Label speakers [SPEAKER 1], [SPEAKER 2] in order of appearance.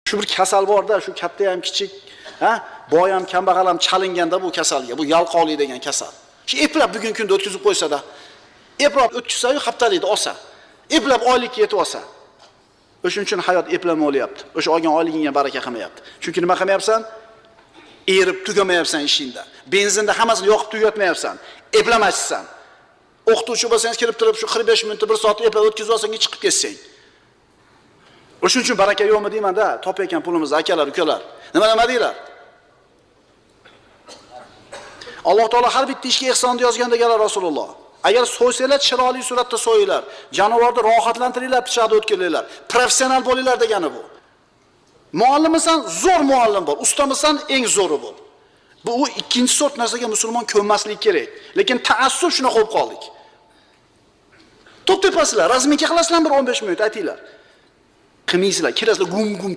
[SPEAKER 1] Shu bir kasal borda, shu katta ham kichik, boy ham kambag'al ham chalinganda bu kasalga, bu yalqovlik degan kasal. Shu eplab bugungi kunda o'tkazib qo'ysa-da, eplab o'tkazsa-yu haftalikda olsa, eplab oylikka yetib olsa. O'shuning uchun hayot eplama bo'lyapti. O'sha olgan oyligingga baraka qilmayapti. Chunki nima qilmayapsan? Erib tugamayapsan ishingda. Benzinda hammasini yoqib tugatmayapsan. Eplamasisan. O'qituvchi bo'lsangiz kirib turib shu 45 minutda 1 soat eplab o'tkazib olsang, chiqib ketsang. O'shuning uchun baraka yo'qmi deyman-da, topayotgan pulimizni akalar, ukalar. Nima deylar? Alloh taolo har bitta ishga ihsonni yozgan deganlar Rasululloh. Agar so'ysanglar chiroyli suratda so'yinglar, jonivorni rohatlantiringlar, pichoqda o'tkazinglar. Professional bo'linglar degani bu. Muallimsan, zo'r muallim bo'l, ustamisan, eng zo'ri bo'l. Bu ikkinchi sort narsaga musulmon ko'nmaslik kerak. Lekin ta'assub shuna qo'yib qoldik. To'p tepasizlar, razminka qilasizlar bir 15 minut aytinglar. Qilmaysizlar, kirasizlar gum